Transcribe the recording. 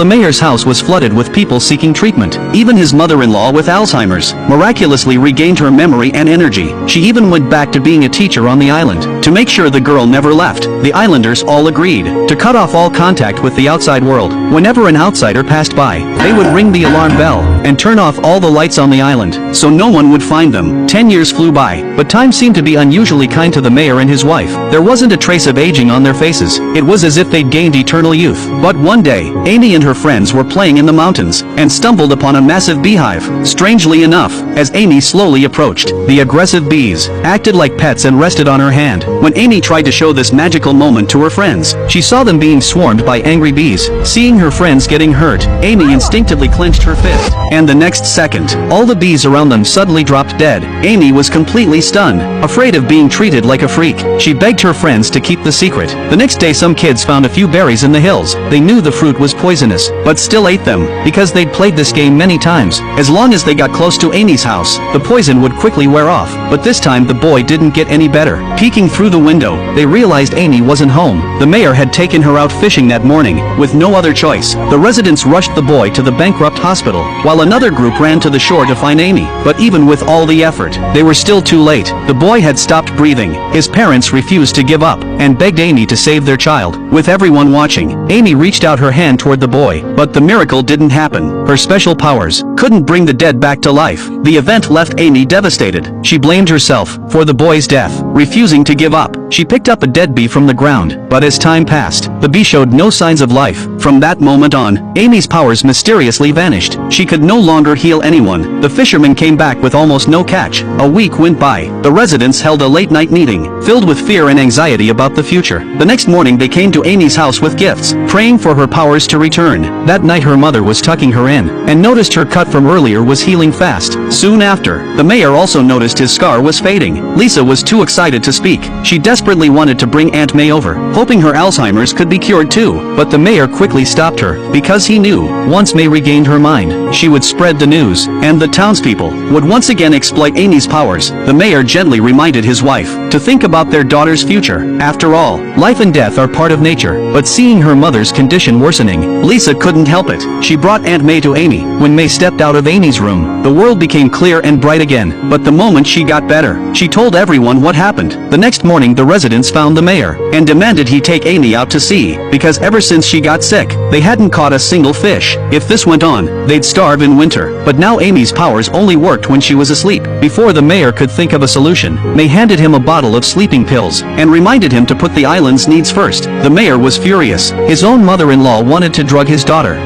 The mayor's house was flooded with people seeking treatment. Even his mother-in-law with Alzheimer's miraculously regained her memory and energy. She even went back to being a teacher on the island. To make sure the girl never left, the islanders all agreed to cut off all contact with the outside world. Whenever an outsider passed by, they would ring the alarm bell and turn off all the lights on the island, so no one would find them. 10 years flew by, but time seemed to be unusually kind to the mayor and his wife. There wasn't a trace of aging on their faces. It was as if they'd gained eternal youth. But one day, Amy and her friends were playing in the mountains and stumbled upon a massive beehive. Strangely enough, as Amy slowly approached, the aggressive bees acted like pets and rested on her hand. When Amy tried to show this magical moment to her friends, she saw them being swarmed by angry bees. Seeing her friends getting hurt, Amy instinctively clenched her fist, and the next second, all the bees around them suddenly dropped dead. Amy was completely stunned, afraid of being treated like a freak. She begged her friends to keep the secret. The next day some kids found a few berries in the hills. They knew the fruit was poisonous, but still ate them, because they'd played this game many times. As long as they got close to Amy's house, the poison would quickly wear off. But this time the boy didn't get any better. Peeking through the window, they realized Amy wasn't home. The mayor had taken her out fishing that morning, with no other choice. The residents rushed the boy to the bankrupt hospital, while another group ran to the shore to find Amy. But even with all the effort, they were still too late. The boy had stopped breathing. His parents refused to give up, and begged Amy to save their child. With everyone watching, Amy reached out her hand toward the boy, but the miracle didn't happen. Her special powers couldn't bring the dead back to life. The event left Amy devastated. She blamed herself for the boy's death, refusing to give up. She picked up a dead bee from the ground, but as time passed, the bee showed no signs of life. From that moment on, Amy's powers mysteriously vanished. She could no longer heal anyone. The fishermen came back with almost no catch. A week went by. The residents held a late-night meeting, filled with fear and anxiety about the future. The next morning they came to Amy's house with gifts, praying for her powers to return. That night her mother was tucking her in, and noticed her cut from earlier was healing fast. Soon after, the mayor also noticed his scar was fading. Lisa was too excited to speak. She desperately wanted to bring Aunt May over, hoping her Alzheimer's could be cured too. But the mayor quickly stopped her, because he knew, once May regained her mind, she would spread the news, and the townspeople would once again exploit Amy's powers. The mayor gently reminded his wife to think about their daughter's future. After all, life and death are part of nature. But seeing her mother's condition worsening, Lisa couldn't help it. She brought Aunt May to Amy. When May stepped out of Amy's room, the world became clear and bright again. But the moment she got better, she told everyone what happened. The next morning the residents found the mayor, and demanded he take Amy out to sea, because ever since she got sick, they hadn't caught a single fish. If this went on, they'd starve in winter. But now Amy's powers only worked when she was asleep. Before the mayor could think of a solution, May handed him a bottle of sleeping pills, and reminded him to put the island's needs first. The mayor was furious. His own mother-in-law wanted to drug his daughter.